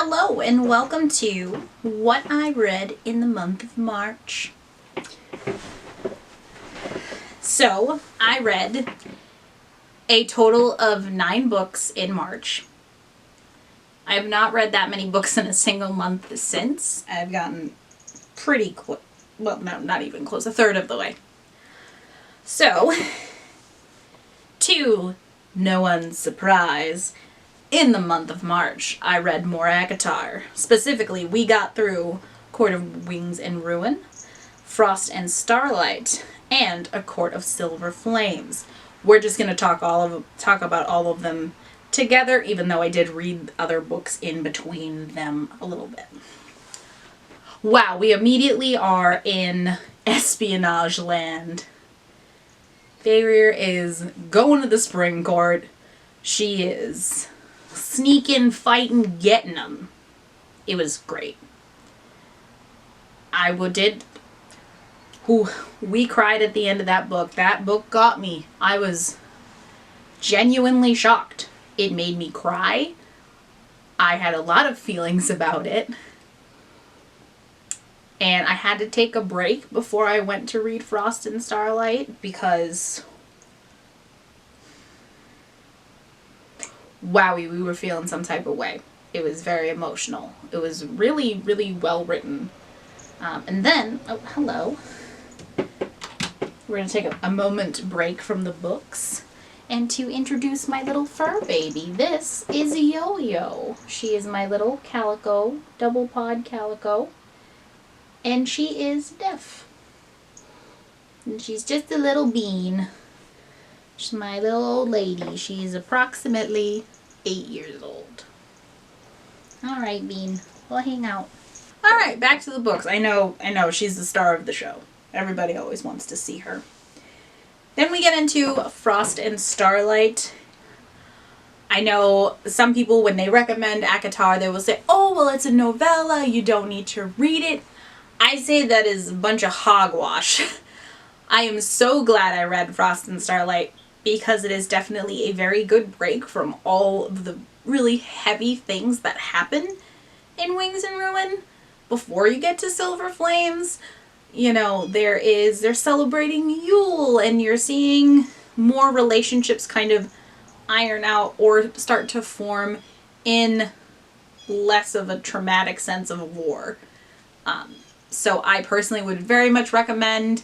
Hello and welcome to What I Read in the Month of March. So, I read a total of 9 books in March. I have not read that many books in a single month since. I've gotten pretty close. Well, no, not even close. A third of the way. So, to no one's surprise, in the month of March, I read more ACOTAR. Specifically, we got through Court of Wings and Ruin, Frost and Starlight, and A Court of Silver Flames. We're just going to talk about all of them together, even though I did read other books in between them a little bit. Wow, we immediately are in espionage land. Feyre is going to the spring court. She is sneaking, fighting, getting them. It was great. We cried at the end of that book. That book got me. I was genuinely shocked. It made me cry. I had a lot of feelings about it. And I had to take a break before I went to read Frost and Starlight because wowie, we were feeling some type of way. It was very emotional. It was really, really well written. And then, oh, hello. We're going to take a moment break from the books and to introduce my little fur baby. This is Yo-Yo. She is my little calico, double pod calico. And she is deaf. And she's just a little bean. She's my little old lady. She's approximately 8 years old. Alright, Bean. We'll hang out. Alright, back to the books. I know, she's the star of the show. Everybody always wants to see her. Then we get into Frost and Starlight. I know some people, when they recommend ACOTAR, they will say, oh, well, it's a novella. You don't need to read it. I say that is a bunch of hogwash. I am so glad I read Frost and Starlight because it is definitely a very good break from all of the really heavy things that happen in Wings and Ruin before you get to Silver Flames. You know, they're celebrating Yule and you're seeing more relationships kind of iron out or start to form in less of a traumatic sense of war. So I personally would very much recommend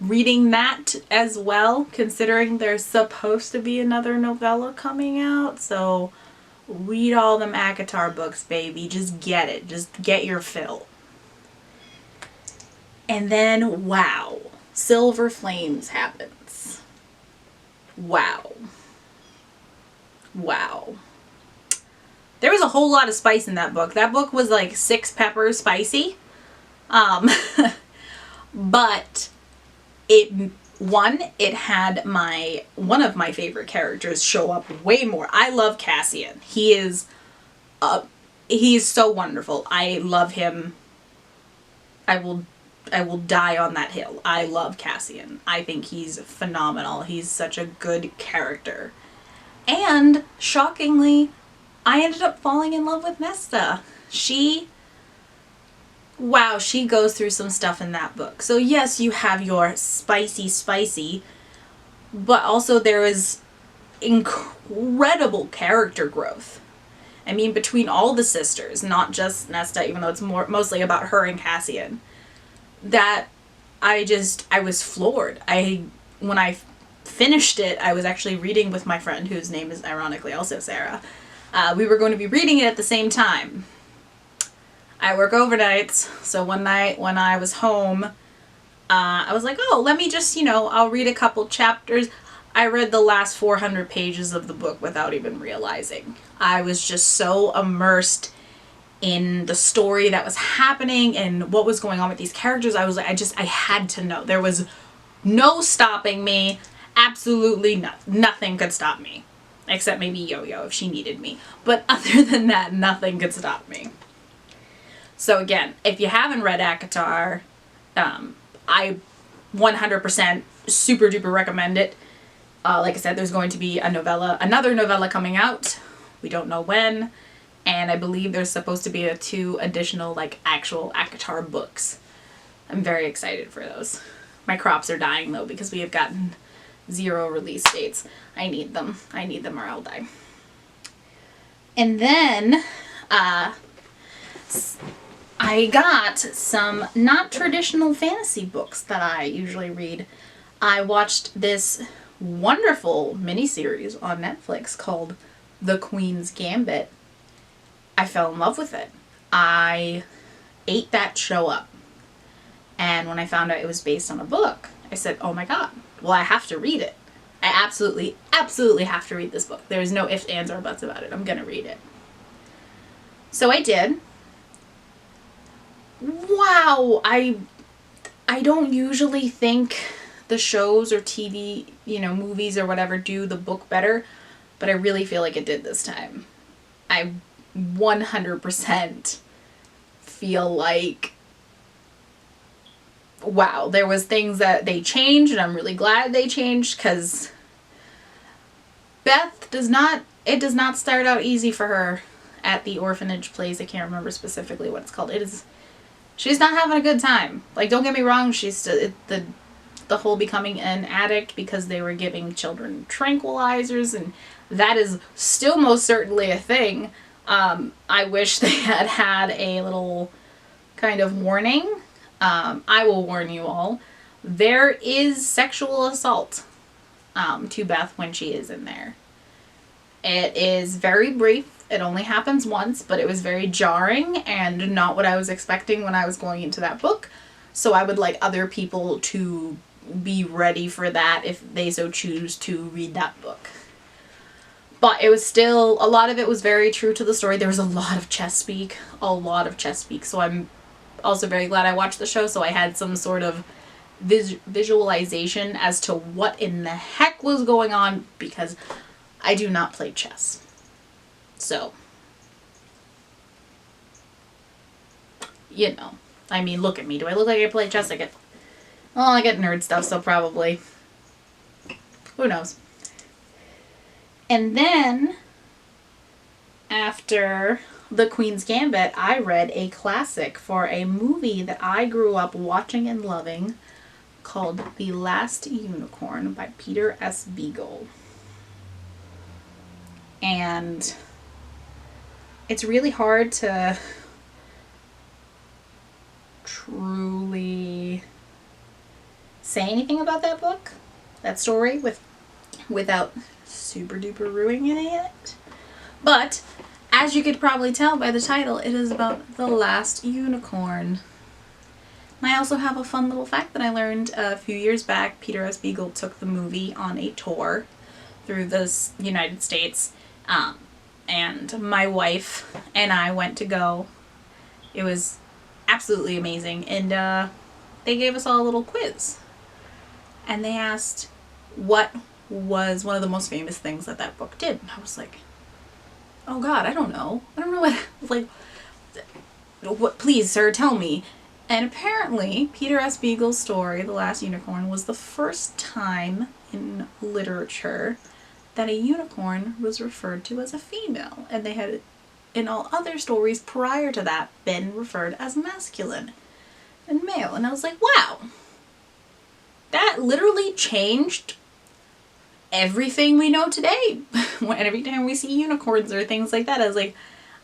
reading that as well, considering there's supposed to be another novella coming out. So read all them ACOTAR books, baby. Just get it. Just get your fill. And then, wow, Silver Flames happens. Wow. Wow. There was a whole lot of spice in that book. That book was like 6 peppers spicy. But it had one of my favorite characters show up way more. I love Cassian. He is so wonderful. I love him. I will die on that hill. I love Cassian. I think he's phenomenal. He's such a good character. And shockingly, I ended up falling in love with Nesta. She goes through some stuff in that book. So yes, you have your spicy, but also there is incredible character growth. I mean, between all the sisters, not just Nesta, even though it's mostly about her and Cassian, that I was floored. When I finished it, I was actually reading with my friend, whose name is ironically also Sarah. We were going to be reading it at the same time. I work overnights, so one night when I was home, I was like, oh, let me just, I'll read a couple chapters. I read the last 400 pages of the book without even realizing. I was just so immersed in the story that was happening and what was going on with these characters. I was like, I had to know. There was no stopping me. Absolutely nothing could stop me. Except maybe Yo-Yo if she needed me. But other than that, nothing could stop me. So again, if you haven't read ACOTAR, I 100% super duper recommend it. Like I said, there's going to be another novella coming out. We don't know when. And I believe there's supposed to be 2 additional, like, actual ACOTAR books. I'm very excited for those. My crops are dying, though, because we have gotten 0 release dates. I need them. I need them or I'll die. And then, I got some not traditional fantasy books that I usually read. I watched this wonderful miniseries on Netflix called The Queens Gambit. I fell in love with it. I ate that show up. And when I found out it was based on a book, I said, oh my god, well, I have to read it. I absolutely, absolutely have to read this book. There is no ifs, ands, or buts about it. I'm going to read it. So I did. Wow, I don't usually think the shows or TV, movies or whatever do the book better, but I really feel like it did this time. I 100% feel like, wow, there was things that they changed, and I'm really glad they changed, because Beth does not start out easy for her at the orphanage place. I can't remember specifically what it's called. She's not having a good time. Like, don't get me wrong, she's still, the whole becoming an addict because they were giving children tranquilizers, and that is still most certainly a thing. I wish they had a little kind of warning. I will warn you all. There is sexual assault to Beth when she is in there. It is very brief. It only happens once, but it was very jarring and not what I was expecting when I was going into that book. So I would like other people to be ready for that if they so choose to read that book. But it was still, a lot of it was very true to the story. There was a lot of chess speak. So I'm also very glad I watched the show, so I had some sort of visualization as to what in the heck was going on, because I do not play chess. So, I mean, look at me. Do I look like I play chess? I get nerd stuff, so probably. Who knows? And then, after The Queen's Gambit, I read a classic for a movie that I grew up watching and loving called The Last Unicorn by Peter S. Beagle. And it's really hard to truly say anything about that book, that story, without super duper ruining it. But as you could probably tell by the title, it is about the last unicorn. And I also have a fun little fact that I learned a few years back. Peter S. Beagle took the movie on a tour through the United States. And my wife and I went to go. It was absolutely amazing. And they gave us all a little quiz. And they asked what was one of the most famous things that book did. And I was like, oh god, I don't know. I don't know what, please sir, tell me. And apparently, Peter S. Beagle's story, The Last Unicorn, was the first time in literature that a unicorn was referred to as a female. And they had, in all other stories prior to that, been referred as masculine and male. And I was like, wow. That literally changed everything we know today. Every time we see unicorns or things like that, I was like,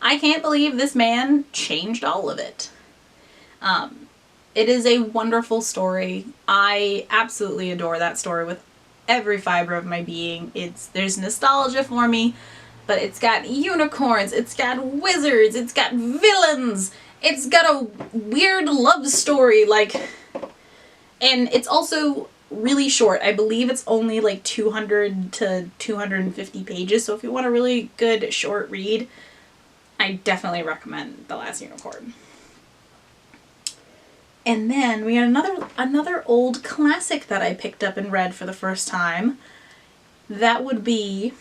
I can't believe this man changed all of it. It is a wonderful story. I absolutely adore that story with every fiber of my being. There's nostalgia for me, but it's got unicorns, it's got wizards, it's got villains, it's got a weird love story, and it's also really short. I believe it's only like 200 to 250 pages, so if you want a really good short read, I definitely recommend The Last Unicorn. And then we had another old classic that I picked up and read for the first time. That would be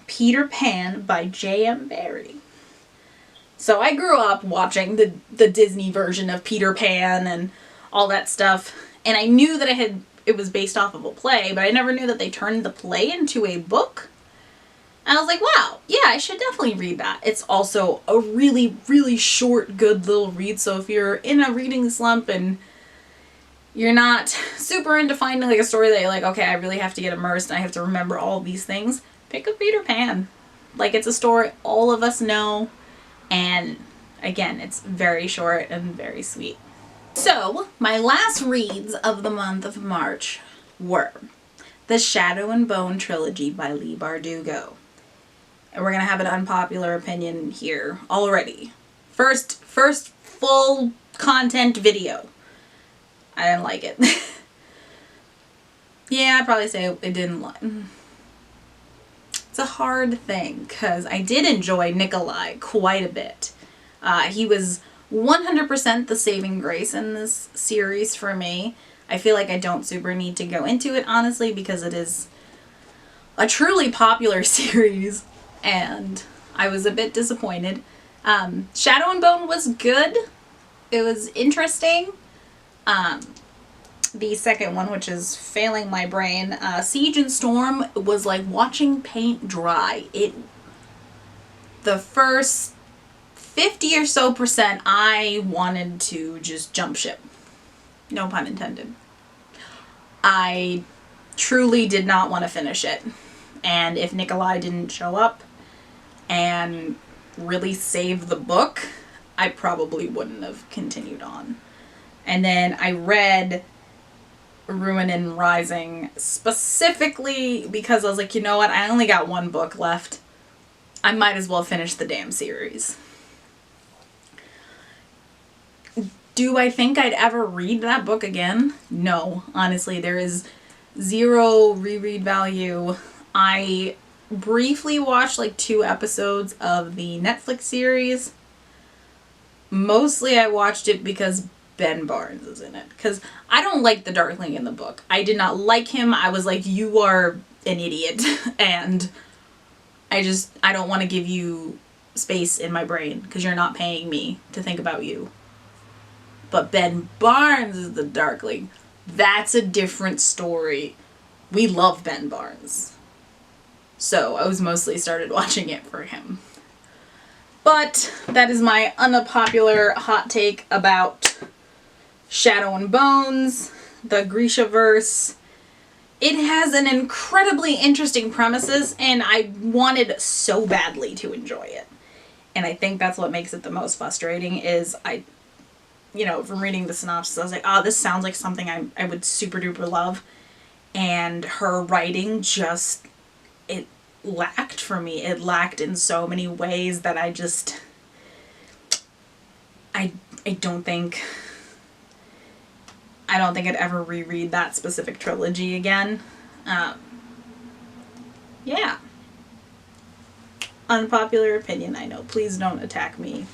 Peter Pan by J.M. Barrie. So I grew up watching the Disney version of Peter Pan and all that stuff, and I knew that it was based off of a play, but I never knew that they turned the play into a book. And I was like, wow, yeah, I should definitely read that. It's also a really, really short, good little read. So if you're in a reading slump and you're not super into finding like a story that you're like, okay, I really have to get immersed and I have to remember all these things, pick up Peter Pan. Like, it's a story all of us know. And again, it's very short and very sweet. So my last reads of the month of March were the Shadow and Bone trilogy by Leigh Bardugo. And we're going to have an unpopular opinion here already. First full content video. I didn't like it. Yeah, I'd probably say it didn't like. It's a hard thing because I did enjoy Nikolai quite a bit. He was 100% the saving grace in this series for me. I feel like I don't super need to go into it, honestly, because it is a truly popular series. And I was a bit disappointed. Shadow and Bone was good. It was interesting. The second one, which is failing my brain, Seige and Storm, was like watching paint dry. The first 50 or so percent, I wanted to just jump ship. No pun intended. I truly did not want to finish it. And if Nikolai didn't show up and really save the book, I probably wouldn't have continued on. And then I read Ruin and Rising specifically because I was like, you know what, I only got one book left. I might as well finish the damn series. Do I think I'd ever read that book again? No, honestly, there is zero reread value. I briefly watched like 2 episodes of the Netflix series. Mostly I watched it because Ben Barnes is in it. Because I don't like the Darkling in the book. I did not like him. I was like, you are an idiot. And I don't want to give you space in my brain because you're not paying me to think about you. But Ben Barnes is the Darkling. That's a different story. We love Ben Barnes. So I was mostly started watching it for him. But that is my unpopular hot take about Shadow and Bones, the Grishaverse. It has an incredibly interesting premises, and I wanted so badly to enjoy it. And I think that's what makes it the most frustrating is from reading the synopsis, I was like, oh, this sounds like something I would super duper love. And her writing just, it lacked for me. It lacked in so many ways that I don't think I'd ever reread that specific trilogy again. Yeah. Unpopular opinion, I know. Please don't attack me.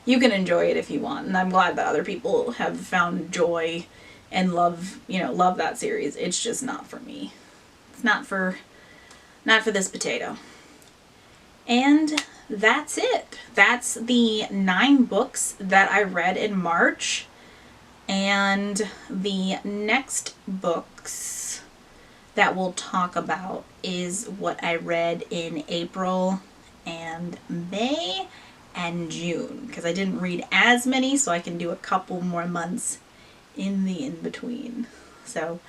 You can enjoy it if you want, and I'm glad that other people have found joy and love that series. It's just not for me. It's not for this potato. And that's it. That's the 9 books that I read in March. And the next books that we'll talk about is what I read in April and May and June, because I didn't read as many, so I can do a couple more months in the in-between. So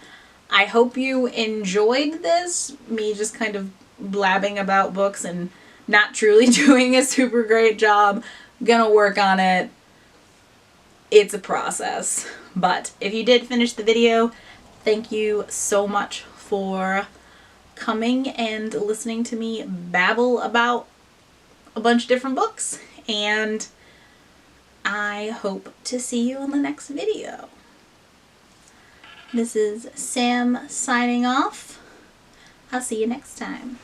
I hope you enjoyed this, me just kind of blabbing about books and not truly doing a super great job. I'm gonna work on it. It's a process. But if you did finish the video, thank you so much for coming and listening to me babble about a bunch of different books. And I hope to see you in the next video. This is Sam signing off. I'll see you next time.